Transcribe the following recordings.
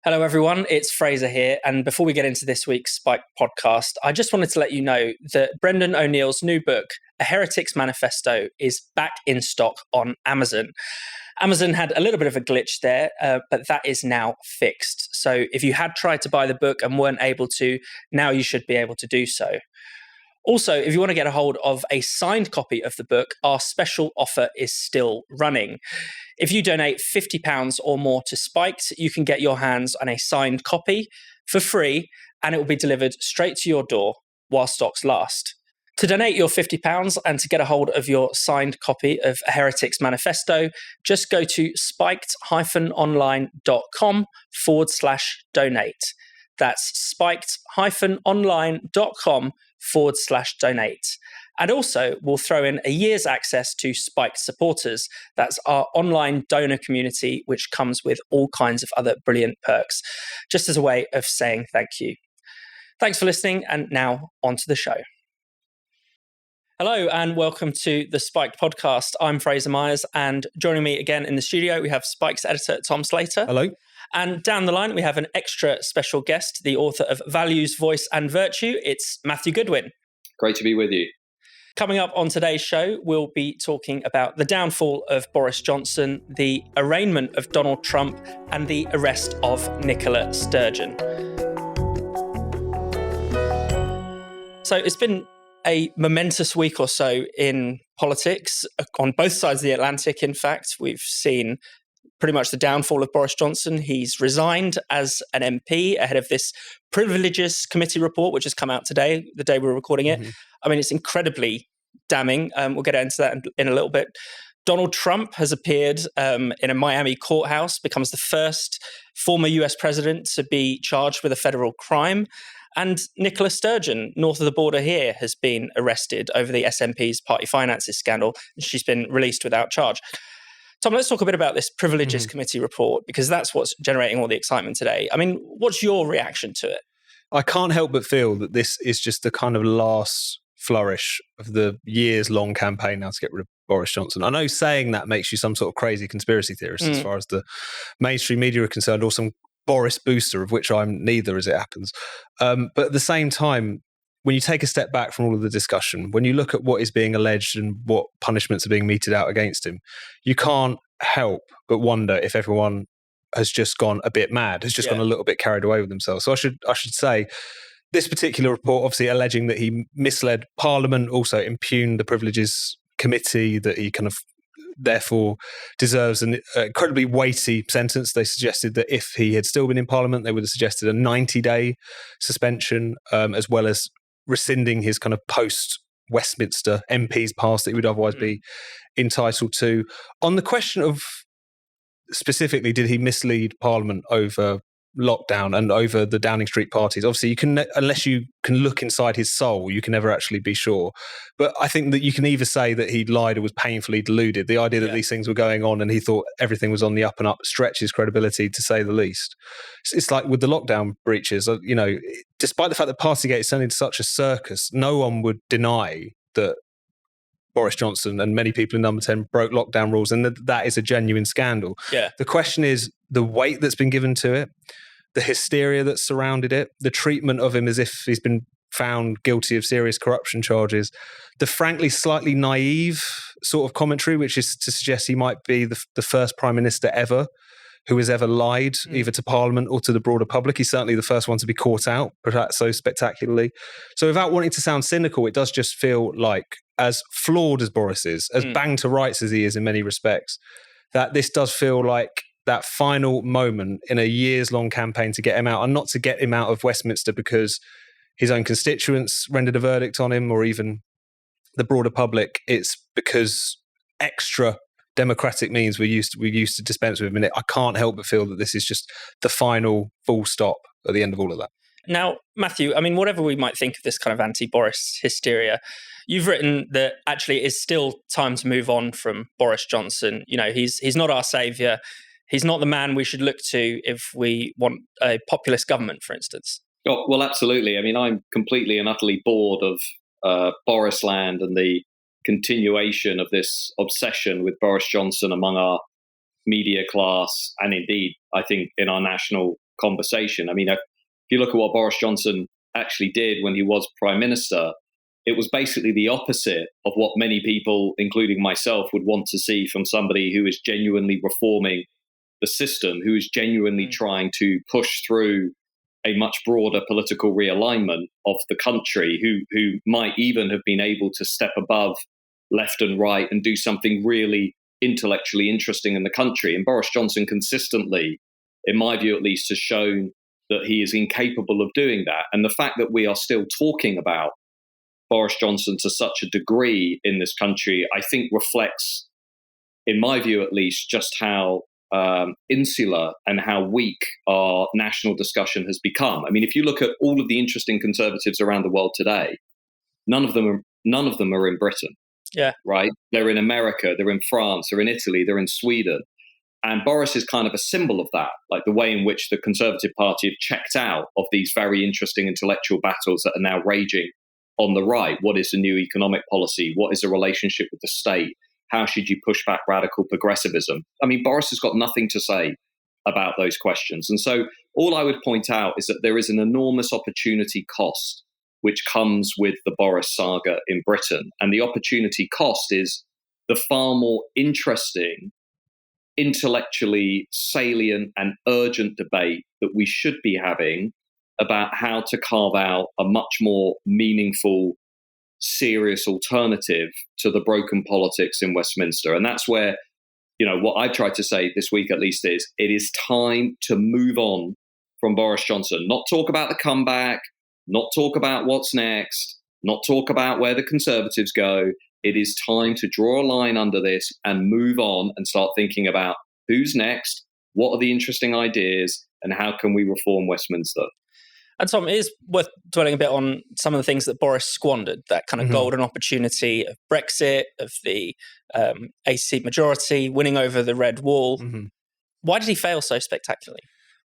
Hello, everyone. It's Fraser here. And before we get into this week's Spike podcast, I just wanted to let you know that Brendan O'Neill's new book, A Heretic's Manifesto, is back in stock on Amazon. Amazon had a little bit of a glitch there, but that is now fixed. So if you had tried to buy the book and weren't able to, now you should be able to do so. Also, if you want to get a hold of a signed copy of the book, our special offer is still running. If you donate £50 or more to Spiked, you can get your hands on a signed copy for free, and it will be delivered straight to your door while stocks last. To donate your £50 and to get a hold of your signed copy of A Heretic's Manifesto, just go to spiked-online.com/donate. That's spiked-online.com/donate. And also, we'll throw in a year's access to Spiked supporters. That's our online donor community, which comes with all kinds of other brilliant perks, just as a way of saying thank you. Thanks for listening, and now on to the show. Hello, and welcome to the Spiked podcast. I'm Fraser Myers, and joining me again in the studio, we have Spiked's editor, Tom Slater. Hello. And down the line, we have an extra special guest, the author of Values, Voice and Virtue. It's Matthew Goodwin. Great to be with you. Coming up on today's show, we'll be talking about the downfall of Boris Johnson, the arraignment of Donald Trump, and the arrest of Nicola Sturgeon. So it's been a momentous week or so in politics on both sides of the Atlantic. In fact, we've seen pretty much the downfall of Boris Johnson. He's resigned as an MP ahead of this Privileges Committee report, which has come out today, the day we're recording it. Mm-hmm. I mean, it's incredibly damning. We'll get into that in a little bit. Donald Trump has appeared in a Miami courthouse, becomes the first former US president to be charged with a federal crime. And Nicola Sturgeon, north of the border here, has been arrested over the SNP's party finances scandal. She's been released without charge. Tom, let's talk a bit about this Privileges Committee report, because that's what's generating all the excitement today. I mean, what's your reaction to it? I can't help but feel that this is just the kind of last flourish of the years-long campaign now to get rid of Boris Johnson. I know saying that makes you some sort of crazy conspiracy theorist as far as the mainstream media are concerned, or some Boris booster, of which I'm neither, as it happens. But at the same time, when you take a step back from all of the discussion, when you look at what is being alleged and what punishments are being meted out against him, you can't help but wonder if everyone has just gone a bit mad, has just gone a little bit carried away with themselves. So I should say this particular report, obviously alleging that he misled Parliament, also impugned the Privileges Committee, that he kind of therefore deserves an incredibly weighty sentence. They suggested that if he had still been in Parliament, they would have suggested a 90-day suspension, as well as rescinding his kind of post-Westminster MP's pass that he would otherwise be entitled to. On the question of specifically, did he mislead Parliament over lockdown and over the Downing Street parties? Obviously, you can, unless you can look inside his soul, you can never actually be sure. But I think that you can either say that he lied or was painfully deluded. The idea that these things were going on and he thought everything was on the up and up stretches credibility, to say the least. It's like with the lockdown breaches, you know, despite the fact that Partygate is turning into such a circus, no one would deny that Boris Johnson and many people in Number 10 broke lockdown rules, and that is a genuine scandal. Yeah. The question is the weight that's been given to it, the hysteria that's surrounded it, the treatment of him as if he's been found guilty of serious corruption charges, the frankly slightly naive sort of commentary, which is to suggest he might be the first prime minister ever who has ever lied, either to Parliament or to the broader public. He's certainly the first one to be caught out, perhaps so spectacularly. So without wanting to sound cynical, it does just feel like, as flawed as Boris is, as banged to rights as he is in many respects, that this does feel like that final moment in a years-long campaign to get him out, and not to get him out of Westminster because his own constituents rendered a verdict on him, or even the broader public. It's because extra democratic means we used to dispense with him. And I can't help but feel that this is just the final full stop at the end of all of that. Now, Matthew, I mean, whatever we might think of this kind of anti-Boris hysteria, you've written that actually it is still time to move on from Boris Johnson. You know, he's not our saviour. He's not the man we should look to if we want a populist government, for instance. Oh, well, absolutely. I mean, I'm completely and utterly bored of Boris land and the continuation of this obsession with Boris Johnson among our media class, and indeed, I think, in our national conversation. I mean, if you look at what Boris Johnson actually did when he was Prime Minister, it was basically the opposite of what many people, including myself, would want to see from somebody who is genuinely reforming the system, who is genuinely trying to push through a much broader political realignment of the country, who might even have been able to step above left and right and do something really intellectually interesting in the country. And Boris Johnson consistently, in my view at least, has shown that he is incapable of doing that. And the fact that we are still talking about Boris Johnson to such a degree in this country, I think reflects, in my view at least, just how insular and how weak our national discussion has become. I mean, if you look at all of the interesting conservatives around the world today, none of them are in Britain. Yeah. Right? They're in America, they're in France, they're in Italy, they're in Sweden. And Boris is kind of a symbol of that, like the way in which the Conservative Party have checked out of these very interesting intellectual battles that are now raging on the right. What is the new economic policy? What is the relationship with the state? How should you push back radical progressivism? I mean, Boris has got nothing to say about those questions. And so all I would point out is that there is an enormous opportunity cost which comes with the Boris saga in Britain. And the opportunity cost is the far more interesting, intellectually salient and urgent debate that we should be having about how to carve out a much more meaningful, serious alternative to the broken politics in Westminster. And that's where, what I tried to say this week at least is it is time to move on from Boris Johnson, not talk about the comeback, not talk about what's next, not talk about where the Conservatives go. It is time to draw a line under this and move on and start thinking about who's next, what are the interesting ideas, and how can we reform Westminster. And Tom, it is worth dwelling a bit on some of the things that Boris squandered, that kind of golden opportunity of Brexit, of the 80-seat majority, winning over the Red Wall. Why did he fail so spectacularly?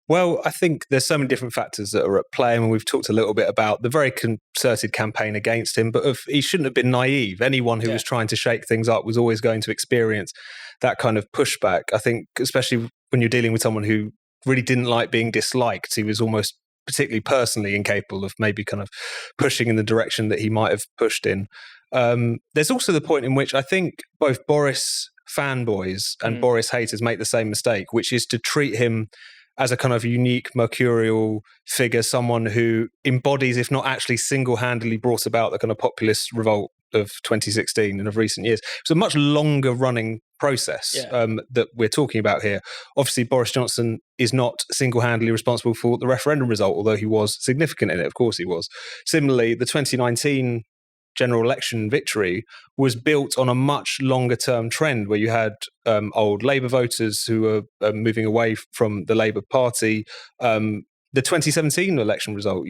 Well, I think there's so many different factors that are at play. I mean, we've talked a little bit about the very concerted campaign against him, but he shouldn't have been naive. Anyone who was trying to shake things up was always going to experience that kind of pushback. I think, especially when you're dealing with someone who really didn't like being disliked, he was almost particularly personally incapable of maybe kind of pushing in the direction that he might have pushed in. There's also the point in which I think both Boris fanboys and Boris haters make the same mistake, which is to treat him as a kind of unique, mercurial figure, someone who embodies, if not actually single-handedly brought about the kind of populist revolt of 2016 and of recent years. It's a much longer running process that we're talking about here. Obviously, Boris Johnson is not single-handedly responsible for the referendum result, although he was significant in it. Of course he was. Similarly, the 2019 general election victory was built on a much longer term trend where you had old Labour voters who were moving away from the Labour Party. The 2017 election result,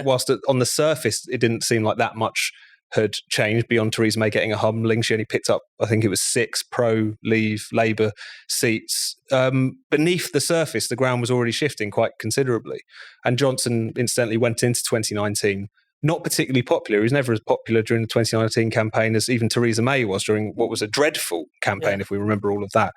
whilst on the surface it didn't seem like that much had changed beyond Theresa May getting a humbling. She only picked up, I think it was 6 pro-Leave Labour seats. Beneath the surface, the ground was already shifting quite considerably. And Johnson incidentally went into 2019 not particularly popular. He was never as popular during the 2019 campaign as even Theresa May was during what was a dreadful campaign, if we remember all of that.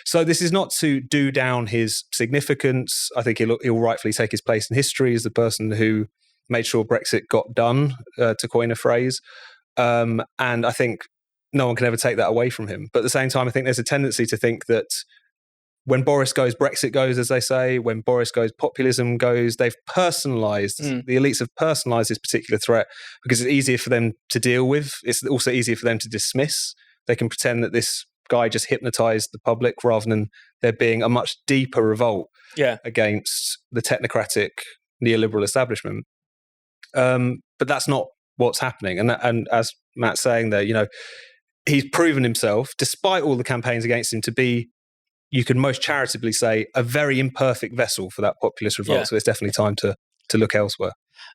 So this is not to do down his significance. I think he'll rightfully take his place in history as the person who made sure Brexit got done, to coin a phrase. And I think no one can ever take that away from him. But at the same time, I think there's a tendency to think that when Boris goes, Brexit goes, as they say. When Boris goes, populism goes. They've personalised, the elites have personalised this particular threat because it's easier for them to deal with. It's also easier for them to dismiss. They can pretend that this guy just hypnotised the public rather than there being a much deeper revolt against the technocratic neoliberal establishment. But that's not what's happening. And as Matt's saying there, he's proven himself, despite all the campaigns against him, to be, you could most charitably say, a very imperfect vessel for that populist revolt. Yeah. So it's definitely time to look elsewhere.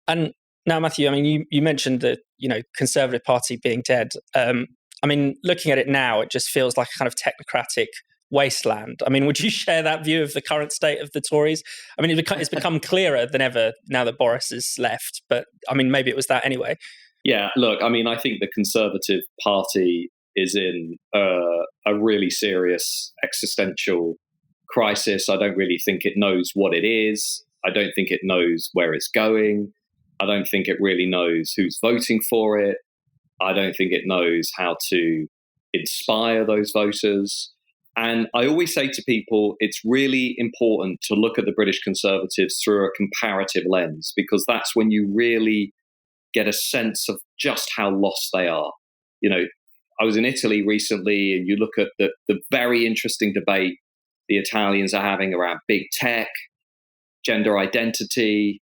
And now, Matthew, I mean, you mentioned the Conservative Party being dead. I mean, looking at it now, it just feels like a kind of technocratic wasteland. I mean, would you share that view of the current state of the Tories? I mean, it's become clearer than ever now that Boris has left. But I mean, maybe it was that anyway. Yeah, look, I mean, I think the Conservative Party is in a really serious existential crisis. I don't really think it knows what it is. I don't think it knows where it's going. I don't think it really knows who's voting for it. I don't think it knows how to inspire those voters. And I always say to people, it's really important to look at the British Conservatives through a comparative lens, because that's when you really get a sense of just how lost they are. You know, I was in Italy recently, and you look at the very interesting debate the Italians are having around big tech, gender identity,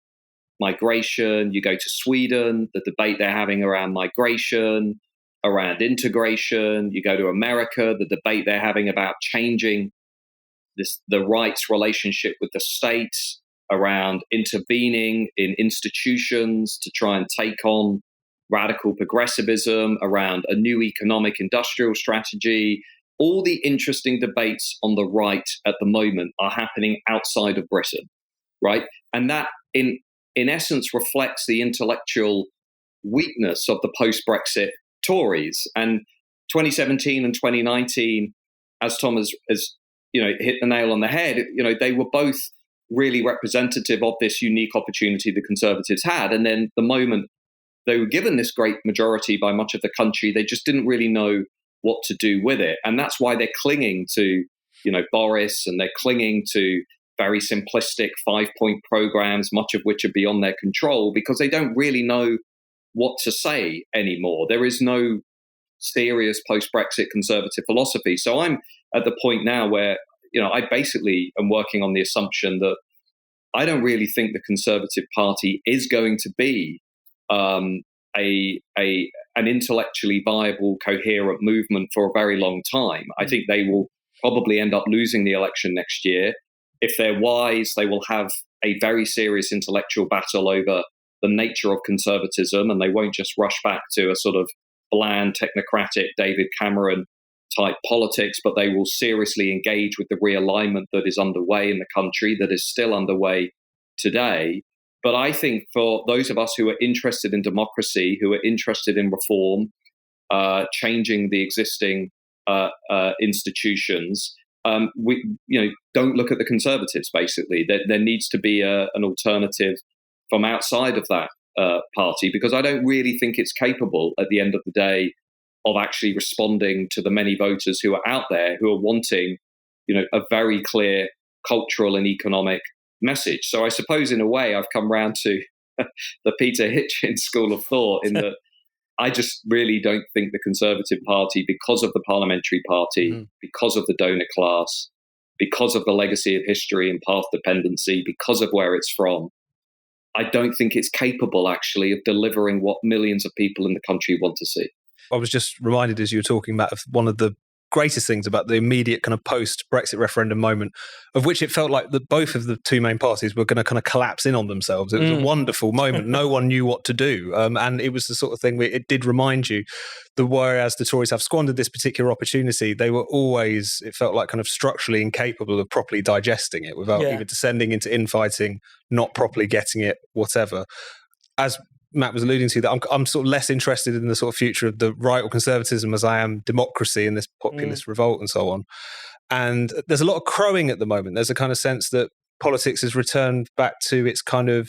migration. You go to Sweden, the debate they're having around migration, around integration. You go to America, the debate they're having about changing the rights relationship with the states, around intervening in institutions to try and take on radical progressivism, around a new economic industrial strategy. All the interesting debates on the right at the moment are happening outside of Britain, right? And that, in essence, reflects the intellectual weakness of the post-Brexit Tories. And 2017 and 2019, as Tom has hit the nail on the head, they were both really representative of this unique opportunity the Conservatives had. And then the moment they were given this great majority by much of the country, they just didn't really know what to do with it. And that's why they're clinging to, Boris, and they're clinging to very simplistic 5-point programs, much of which are beyond their control, because they don't really know what to say anymore. There is no serious post-Brexit Conservative philosophy. So I'm at the point now where, I basically am working on the assumption that I don't really think the Conservative Party is going to be an intellectually viable, coherent movement for a very long time. I think they will probably end up losing the election next year. If they're wise, they will have a very serious intellectual battle over the nature of conservatism, and they won't just rush back to a sort of bland, technocratic David Cameron type politics, but they will seriously engage with the realignment that is underway in the country, that is still underway today. But I think for those of us who are interested in democracy, who are interested in reform, changing the existing institutions, we don't look at the Conservatives. Basically, there needs to be an alternative from outside of that party, because I don't really think it's capable at the end of the day of actually responding to the many voters who are out there who are wanting, a very clear cultural and economic message. So I suppose in a way I've come round to the Peter Hitchens school of thought, in that I just really don't think the Conservative Party, because of the parliamentary party, because of the donor class, because of the legacy of history and path dependency, because of where it's from, I don't think it's capable actually of delivering what millions of people in the country want to see. I was just reminded as you were talking about of one of the greatest things about the immediate kind of post-Brexit referendum moment, of which it felt like that both of the two main parties were going to kind of collapse in on themselves. It was a wonderful moment. No one knew what to do. And it was the sort of thing where it did remind you that whereas the Tories have squandered this particular opportunity, they were always, it felt like, kind of structurally incapable of properly digesting it without either descending into infighting, not properly getting it, whatever. As Matt was alluding to, that I'm sort of less interested in the sort of future of the right or conservatism as I am democracy and this populist revolt and so on. And there's a lot of crowing at the moment. There's a kind of sense that politics has returned back to its kind of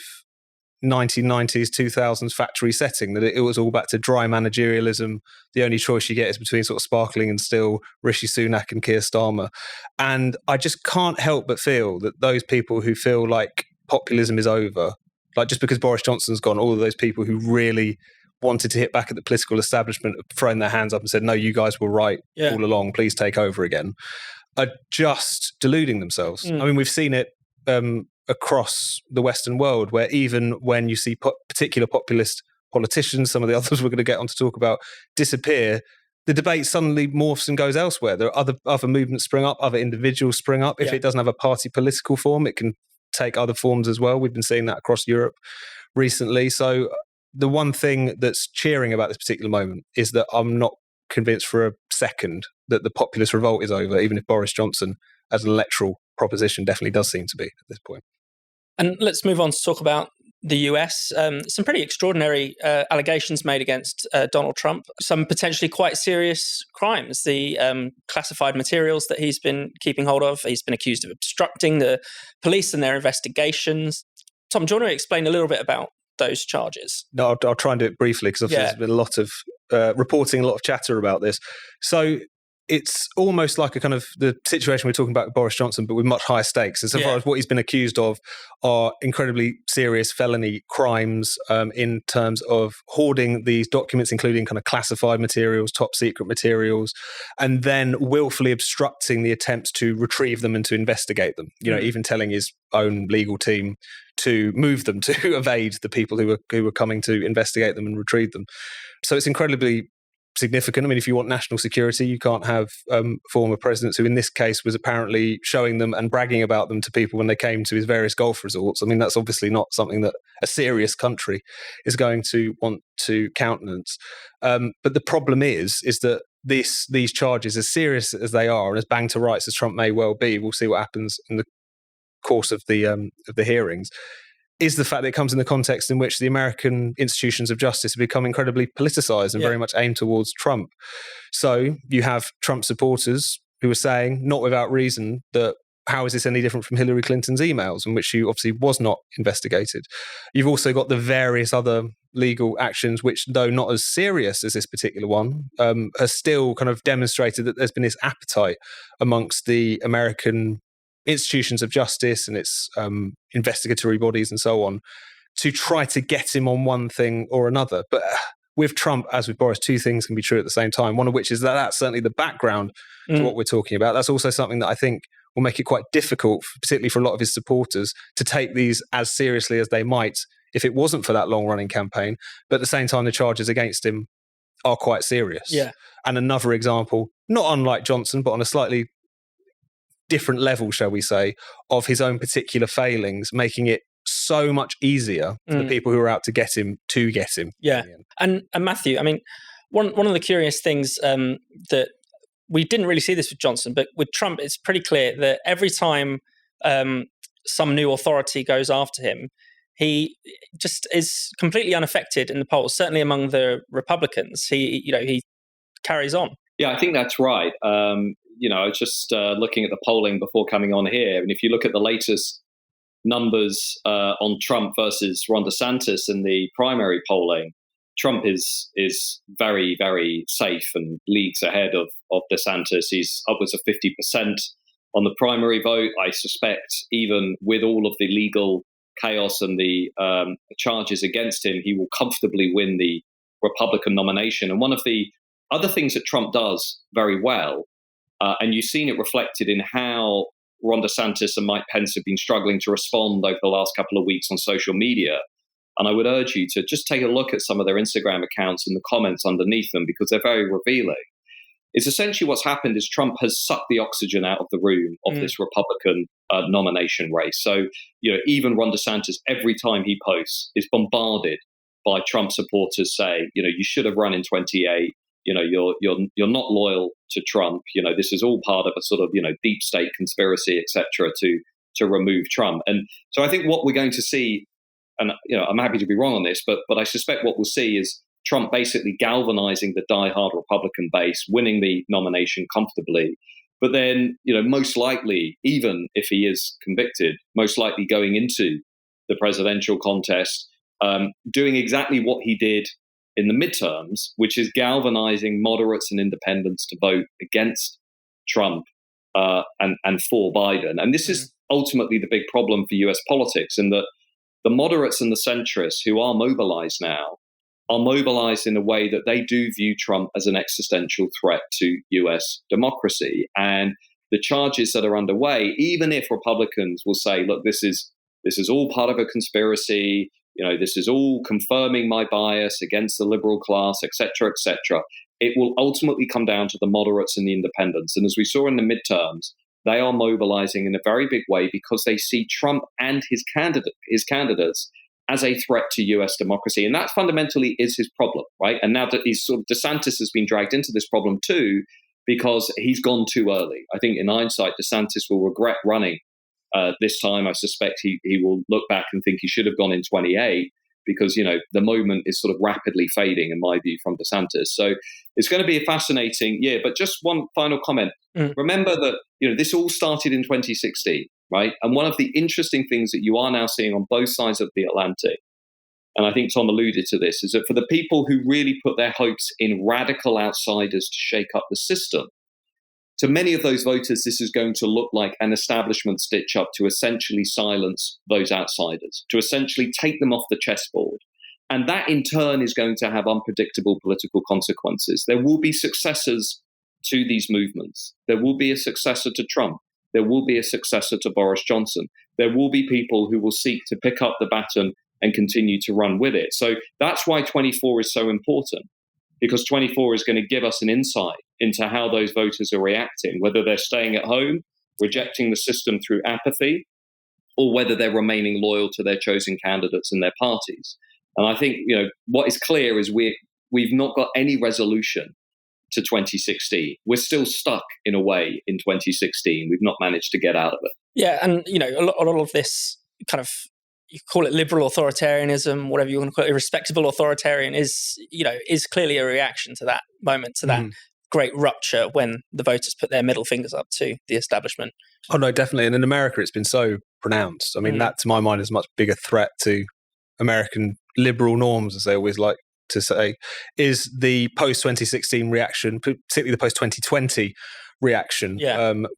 1990s, 2000s factory setting, that it was all back to dry managerialism. The only choice you get is between sort of sparkling and still Rishi Sunak and Keir Starmer. And I just can't help but feel that those people who feel like populism is over, like just because Boris Johnson's gone, all of those people who really wanted to hit back at the political establishment have thrown their hands up and said, no, you guys were right all along, please take over again, are just deluding themselves. I mean, we've seen it across the Western world, where even when you see particular populist politicians, some of the others we're going to get on to talk about, disappear, the debate suddenly morphs and goes elsewhere. There are other movements spring up, other individuals spring up. If it doesn't have a party political form, it can take other forms as well. We've been seeing that across Europe recently. So the one thing that's cheering about this particular moment is that I'm not convinced for a second that the populist revolt is over, even if Boris Johnson as an electoral proposition definitely does seem to be at this point. And let's move on to talk about the US. Some pretty extraordinary allegations made against Donald Trump, some potentially quite serious crimes. The classified materials that he's been keeping hold of, he's been accused of obstructing the police and their investigations. Tom, do you want to explain a little bit about those charges? No, I'll try and do it briefly because there's been a lot of reporting, a lot of chatter about this. So it's almost like a kind of the situation we're talking about with Boris Johnson, but with much higher stakes. As far as what he's been accused of are incredibly serious felony crimes in terms of hoarding these documents, including kind of classified materials, top secret materials, and then willfully obstructing the attempts to retrieve them and to investigate them. You know, even telling his own legal team to move them to evade the people who were coming to investigate them and retrieve them. So it's incredibly significant. I mean, if you want national security, you can't have former presidents who in this case was apparently showing them and bragging about them to people when they came to his various golf resorts. I mean, that's obviously not something that a serious country is going to want to countenance. But the problem is that these charges, as serious as they are and as bang to rights as Trump may well be, we'll see what happens in the course of the hearings, is the fact that it comes in the context in which the American institutions of justice have become incredibly politicized and very much aimed towards Trump. So you have Trump supporters who are saying, not without reason, that how is this any different from Hillary Clinton's emails, in which she obviously was not investigated? You've also got the various other legal actions, which, though not as serious as this particular one, has still kind of demonstrated that there's been this appetite amongst the American institutions of justice and its investigatory bodies and so on to try to get him on one thing or another. But with Trump, as with Boris, two things can be true at the same time, one of which is that that's certainly the background to what we're talking about. That's also something that I think will make it quite difficult, particularly for a lot of his supporters, to take these as seriously as they might if it wasn't for that long-running campaign. But at the same time, the charges against him are quite serious. Yeah. And another example, not unlike Johnson, but on a slightly different level, shall we say, of his own particular failings, making it so much easier for the people who are out to get him. Yeah. And Matthew, I mean, one of the curious things that we didn't really see this with Johnson, but with Trump, it's pretty clear that every time some new authority goes after him, he just is completely unaffected in the polls, certainly among the Republicans. He carries on. Yeah, I think that's right. I was just looking at the polling before coming on here. And if you look at the latest numbers on Trump versus Ron DeSantis in the primary polling, Trump is very, very safe and leagues ahead of DeSantis. He's upwards of 50% on the primary vote. I suspect even with all of the legal chaos and the charges against him, he will comfortably win the Republican nomination. And one of the other things that Trump does very well, and you've seen it reflected in how Ron DeSantis and Mike Pence have been struggling to respond over the last couple of weeks on social media. And I would urge you to just take a look at some of their Instagram accounts and the comments underneath them, because they're very revealing. It's essentially what's happened is Trump has sucked the oxygen out of the room of this Republican nomination race. So, even Ron DeSantis, every time he posts, is bombarded by Trump supporters saying, you should have run in 28. You're not loyal to Trump. This is all part of a sort of, deep state conspiracy, etc., to remove Trump. And so I think what we're going to see, and I'm happy to be wrong on this, but I suspect what we'll see is Trump basically galvanizing the diehard Republican base, winning the nomination comfortably. But then, most likely, even if he is convicted, most likely going into the presidential contest, doing exactly what he did in the midterms, which is galvanizing moderates and independents to vote against Trump and for Biden. And this is ultimately the big problem for US politics, in that the moderates and the centrists who are mobilized now are mobilized in a way that they do view Trump as an existential threat to US democracy. And the charges that are underway, even if Republicans will say, look, this is all part of a conspiracy, this is all confirming my bias against the liberal class, et cetera, it will ultimately come down to the moderates and the independents. And as we saw in the midterms, they are mobilizing in a very big way because they see Trump and his candidates as a threat to US democracy. And that fundamentally is his problem, right? And now that DeSantis has been dragged into this problem too, because he's gone too early. I think in hindsight, DeSantis will regret running this time. I suspect he will look back and think he should have gone in 28, because, the moment is sort of rapidly fading, in my view, from DeSantis. So it's going to be a fascinating year. But just one final comment. Remember that, this all started in 2016. right? And one of the interesting things that you are now seeing on both sides of the Atlantic, and I think Tom alluded to this, is that for the people who really put their hopes in radical outsiders to shake up the system, to many of those voters, this is going to look like an establishment stitch-up to essentially silence those outsiders, to essentially take them off the chessboard. And that, in turn, is going to have unpredictable political consequences. There will be successors to these movements. There will be a successor to Trump. There will be a successor to Boris Johnson. There will be people who will seek to pick up the baton and continue to run with it. So that's why 24 is so important, because 24 is going to give us an insight into how those voters are reacting, whether they're staying at home, rejecting the system through apathy, or whether they're remaining loyal to their chosen candidates and their parties. And I think, what is clear is we've not got any resolution to 2016. We're still stuck in a way in 2016. We've not managed to get out of it. Yeah, and a lot of this kind of, you call it liberal authoritarianism, whatever you want to call it, respectable authoritarian is clearly a reaction to that moment, to that great rupture when the voters put their middle fingers up to the establishment. Oh no, definitely. And in America, it's been so pronounced. I mean, that to my mind is a much bigger threat to American liberal norms, as they always like to say, is the post-2016 reaction, particularly the post-2020 reaction,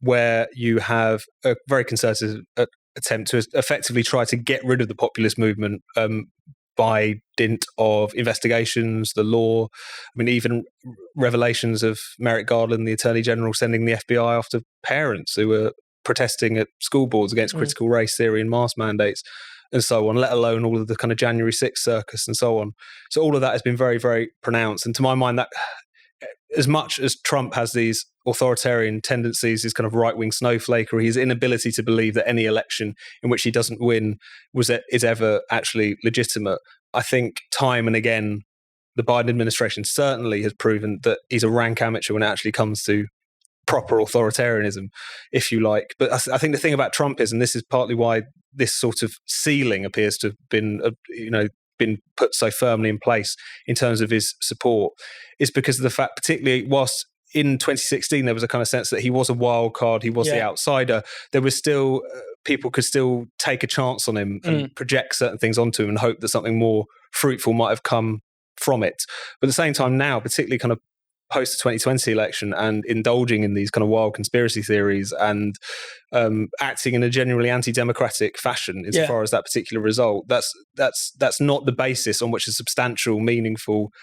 where you have a very concerted attempt to effectively try to get rid of the populist movement by dint of investigations, the law. I mean, even revelations of Merrick Garland, the Attorney General, sending the FBI after parents who were protesting at school boards against critical race theory and mask mandates and so on, let alone all of the kind of January 6th circus and so on. So all of that has been very, very pronounced. And to my mind, that as much as Trump has these authoritarian tendencies, his kind of right-wing snowflakery, his inability to believe that any election in which he doesn't win is ever actually legitimate, I think time and again, the Biden administration certainly has proven that he's a rank amateur when it actually comes to proper authoritarianism, if you like. But I think the thing about Trump is, and this is partly why this sort of ceiling appears to have been put so firmly in place in terms of his support, is because of the fact, particularly whilst in 2016 there was a kind of sense that he was a wild card, he was the outsider, there was still people could still take a chance on him and project certain things onto him and hope that something more fruitful might have come from it. But at the same time now, particularly kind of post the 2020 election, and indulging in these kind of wild conspiracy theories and acting in a genuinely anti-democratic fashion far as that particular result, that's not the basis on which a substantial, meaningful,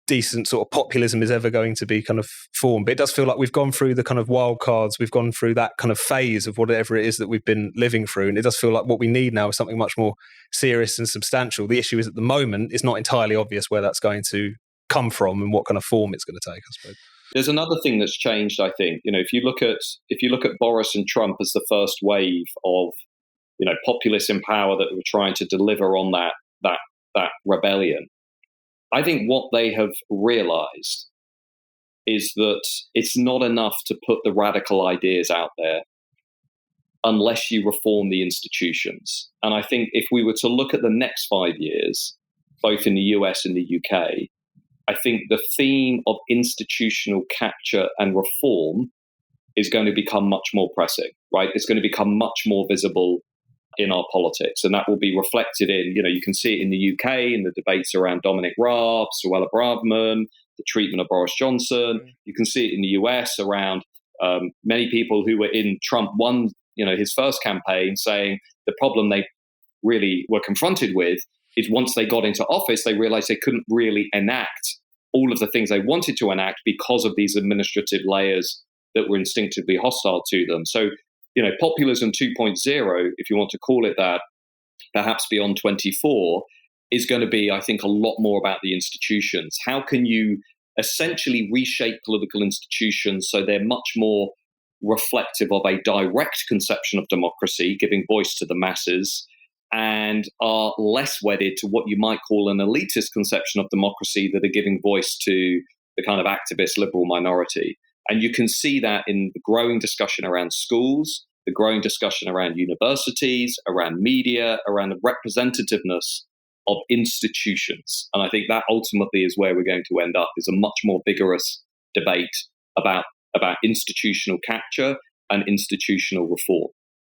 decent sort of populism is ever going to be kind of formed. But it does feel like we've gone through the kind of wild cards, we've gone through that kind of phase of whatever it is that we've been living through, and it does feel like what we need now is something much more serious and substantial. The issue is, at the moment, it's not entirely obvious where that's going to come from and what kind of form it's going to take, I suppose. There's another thing that's changed, I think. If you look at Boris and Trump as the first wave of populists in power that were trying to deliver on that rebellion, I think what they have realized is that it's not enough to put the radical ideas out there unless you reform the institutions. And I think if we were to look at the next 5 years, both in the US and the UK, I think the theme of institutional capture and reform is going to become much more pressing, right? It's going to become much more visible in our politics. And that will be reflected in, you can see it in the UK, in the debates around Dominic Raab, Suella Braverman, the treatment of Boris Johnson. You can see it in the US around many people who were in Trump 1, his first campaign, saying the problem they really were confronted with is once they got into office, they realized they couldn't really enact all of the things they wanted to enact because of these administrative layers that were instinctively hostile to them. So, populism 2.0, if you want to call it that, perhaps beyond 24, is going to be, I think, a lot more about the institutions. How can you essentially reshape political institutions so they're much more reflective of a direct conception of democracy, giving voice to the masses, and are less wedded to what you might call an elitist conception of democracy that are giving voice to the kind of activist liberal minority. And you can see that in the growing discussion around schools, the growing discussion around universities, around media, around the representativeness of institutions. And I think that ultimately is where we're going to end up, is a much more vigorous debate about institutional capture and institutional reform.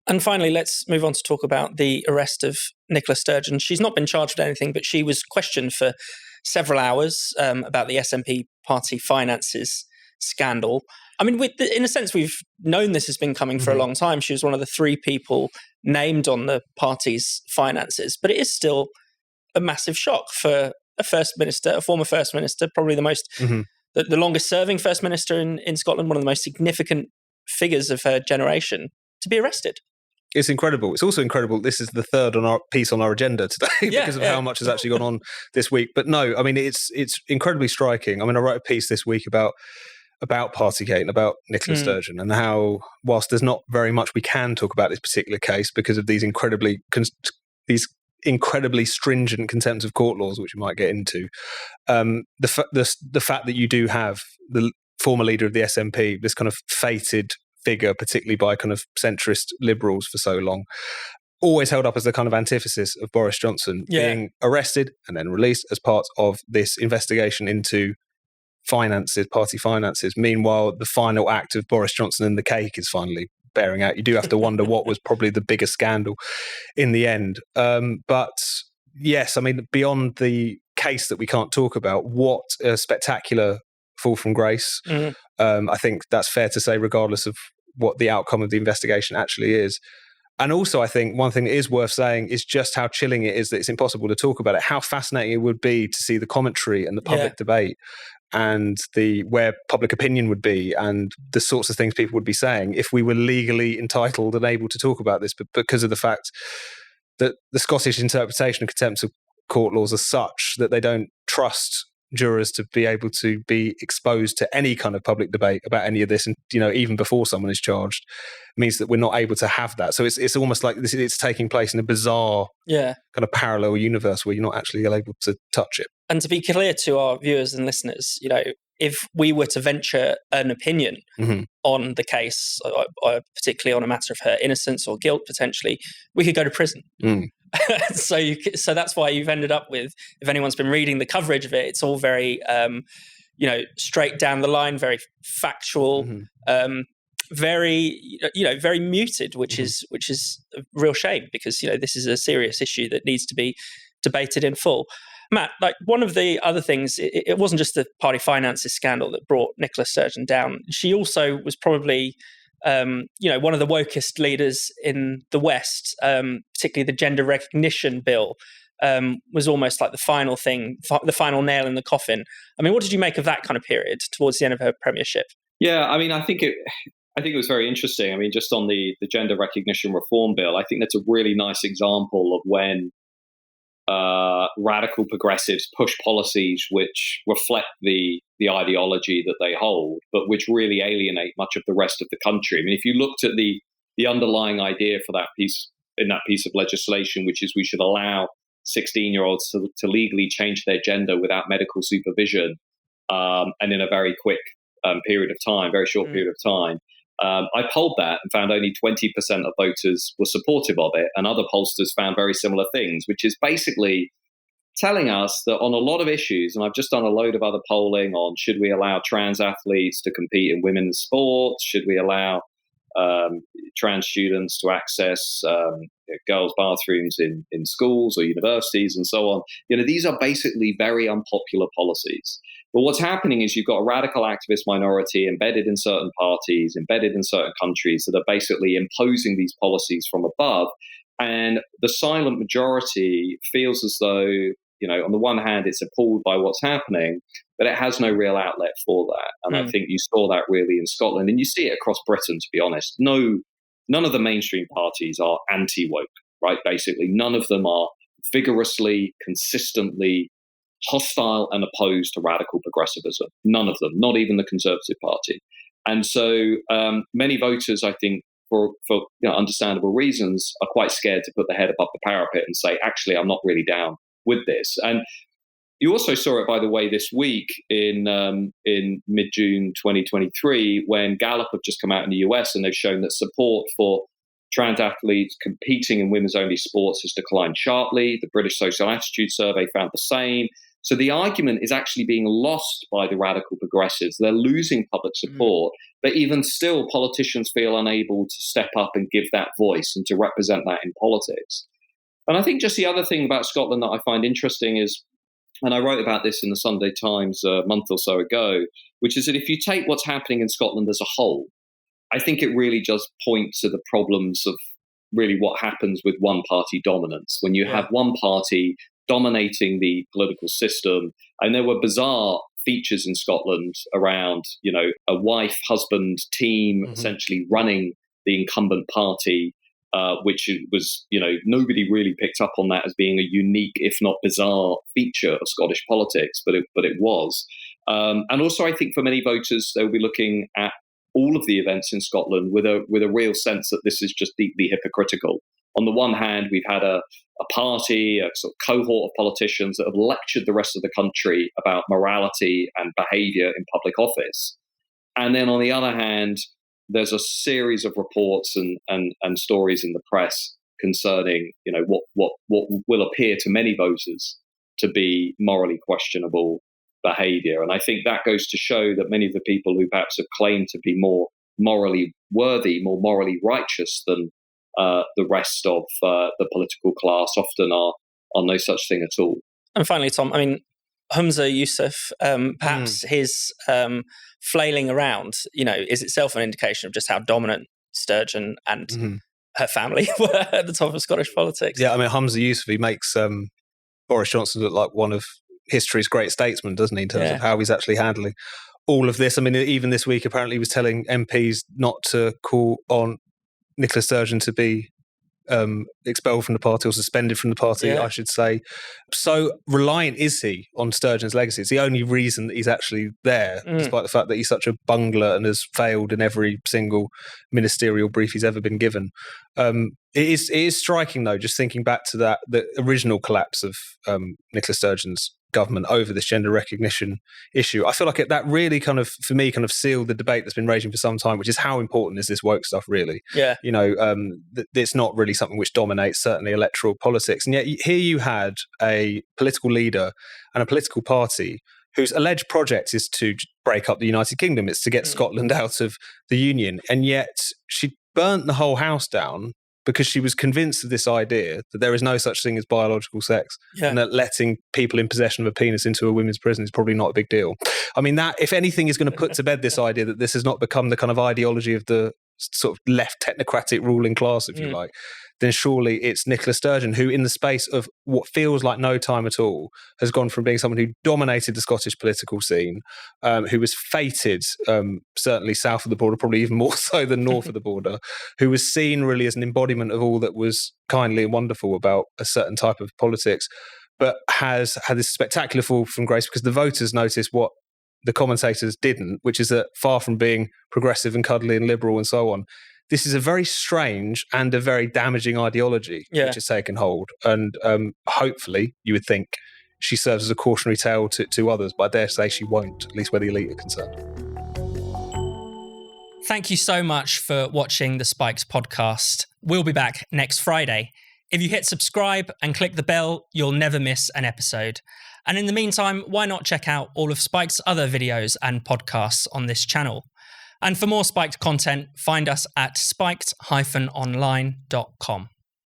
And finally, let's move on to talk about the arrest of Nicola Sturgeon. She's not been charged with anything, but she was questioned for several hours about the SNP party finances scandal. I mean, in a sense, we've known this has been coming for a long time. She was one of the 3 people named on the party's finances, but it is still a massive shock for a first minister, a former first minister, probably the most, the longest serving first minister in Scotland, one of the most significant figures of her generation, to be arrested. It's incredible. It's also incredible. This is the third piece on our agenda today because of how much has actually gone on this week. But no, I mean, it's incredibly striking. I mean, I wrote a piece this week about Partygate and about Nicola Sturgeon, and how, whilst there's not very much we can talk about this particular case because of these incredibly stringent contempt of court laws, which we might get into, the fact that you do have the former leader of the SNP, this kind of fated figure, particularly by kind of centrist liberals for so long, always held up as the kind of antithesis of Boris Johnson, being arrested and then released as part of this investigation into finances, party finances. Meanwhile, the final act of Boris Johnson and the cake is finally bearing out. You do have to wonder what was probably the biggest scandal in the end. But yes, I mean, beyond the case that we can't talk about, what a spectacular fall from grace. I think that's fair to say, regardless of what the outcome of the investigation actually is. And also, I think one thing that is worth saying is just how chilling it is that it's impossible to talk about it. How fascinating it would be to see the commentary and the public debate, and where public opinion would be, and the sorts of things people would be saying if we were legally entitled and able to talk about this. But because of the fact that the Scottish interpretation of contempt of court laws are such that they don't trust jurors to be able to be exposed to any kind of public debate about any of this, and even before someone is charged, means that we're not able to have that. So it's almost like it's taking place in a bizarre kind of parallel universe where you're not actually able to touch it. And to be clear to our viewers and listeners, if we were to venture an opinion on the case, particularly on a matter of her innocence or guilt potentially, we could go to prison. So that's why you've ended up with, if anyone's been reading the coverage of it, it's all very, straight down the line, very factual, very, very muted, which is a real shame because, this is a serious issue that needs to be debated in full. Matt, like one of the other things, it wasn't just the party finances scandal that brought Nicola Sturgeon down. She also was probably one of the wokest leaders in the West, particularly the gender recognition bill, was almost like the final thing, the final nail in the coffin. I mean, what did you make of that kind of period towards the end of her premiership? Yeah, I mean, I think it was very interesting. I mean, just on the gender recognition reform bill, I think that's a really nice example of when radical progressives push policies which reflect the ideology that they hold, but which really alienate much of the rest of the country. I mean, if you looked at the underlying idea for that piece of legislation, which is we should allow 16-year-olds to legally change their gender without medical supervision, and in a very quick period of time, very short period of time. I polled that and found only 20% of voters were supportive of it, and other pollsters found very similar things, which is basically telling us that on a lot of issues, and I've just done a load of other polling on should we allow trans athletes to compete in women's sports, should we allow trans students to access girls' bathrooms in schools or universities and so on. These are basically very unpopular policies. But what's happening is you've got a radical activist minority embedded in certain parties, embedded in certain countries that are basically imposing these policies from above. And the silent majority feels as though, on the one hand, it's appalled by what's happening, but it has no real outlet for that. And I think you saw that really in Scotland, and you see it across Britain, to be honest. None of the mainstream parties are anti-woke, right? Basically, none of them are vigorously, consistently hostile and opposed to radical progressivism. None of them, not even the Conservative Party. And so many voters, I think, for understandable reasons, are quite scared to put their head above the parapet and say, actually, I'm not really down with this. And you also saw it, by the way, this week in mid-June 2023, when Gallup have just come out in the US and they've shown that support for trans athletes competing in women's only sports has declined sharply. The British Social Attitude Survey found the same. So the argument is actually being lost by the radical progressives. They're losing public support, but even still, politicians feel unable to step up and give that voice and to represent that in politics. And I think just the other thing about Scotland that I find interesting is, and I wrote about this in the Sunday Times a month or so ago, which is that if you take what's happening in Scotland as a whole, I think it really does point to the problems of really what happens with one-party dominance. When you have one party dominating the political system, and there were bizarre features in Scotland around, a wife-husband team essentially running the incumbent party, which was, nobody really picked up on that as being a unique, if not bizarre, feature of Scottish politics, but it was. And also, I think for many voters, they'll be looking at all of the events in Scotland with a real sense that this is just deeply hypocritical. On the one hand, we've had a party, a sort of cohort of politicians that have lectured the rest of the country about morality and behaviour in public office. And then on the other hand, there's a series of reports and stories in the press concerning, what will appear to many voters to be morally questionable behaviour. And I think that goes to show that many of the people who perhaps have claimed to be more morally worthy, more morally righteous than the rest of the political class often are no such thing at all. And finally, Tom, Hamza Yusuf, perhaps his flailing around, is itself an indication of just how dominant Sturgeon and her family were at the top of Scottish politics. Yeah, Hamza Yusuf, he makes Boris Johnson look like one of history's great statesmen, doesn't he, in terms of how he's actually handling all of this. Even this week, apparently he was telling MPs not to call on Nicola Sturgeon to be expelled from the party or suspended from the party, I should say. So reliant is he on Sturgeon's legacy? It's the only reason that he's actually there, despite the fact that he's such a bungler and has failed in every single ministerial brief he's ever been given. It is striking, though, just thinking back to the original collapse of Nicola Sturgeon's government over this gender recognition issue. I feel like that really for me sealed the debate that's been raging for some time, which is how important is this woke stuff really? Yeah. It's not really something which dominates certainly electoral politics. And yet here you had a political leader and a political party whose alleged project is to break up the United Kingdom. It's to get Scotland out of the Union. And yet she burnt the whole house down because she was convinced of this idea that there is no such thing as biological sex, and that letting people in possession of a penis into a women's prison is probably not a big deal. That, if anything, is going to put to bed this idea that this has not become the kind of ideology of the sort of left technocratic ruling class, if you like, then surely it's Nicola Sturgeon who, in the space of what feels like no time at all, has gone from being someone who dominated the Scottish political scene, who was fated, certainly south of the border, probably even more so than north of the border, who was seen really as an embodiment of all that was kindly and wonderful about a certain type of politics, but has had this spectacular fall from grace because the voters noticed what the commentators didn't, which is that far from being progressive and cuddly and liberal and so on, this is a very strange and a very damaging ideology which has taken hold. And hopefully, you would think, she serves as a cautionary tale to others, but I dare say she won't, at least where the elite are concerned. Thank you so much for watching the Spiked podcast. We'll be back next Friday. If you hit subscribe and click the bell, you'll never miss an episode. And in the meantime, why not check out all of Spike's other videos and podcasts on this channel? And for more Spiked content, find us at spiked-online.com.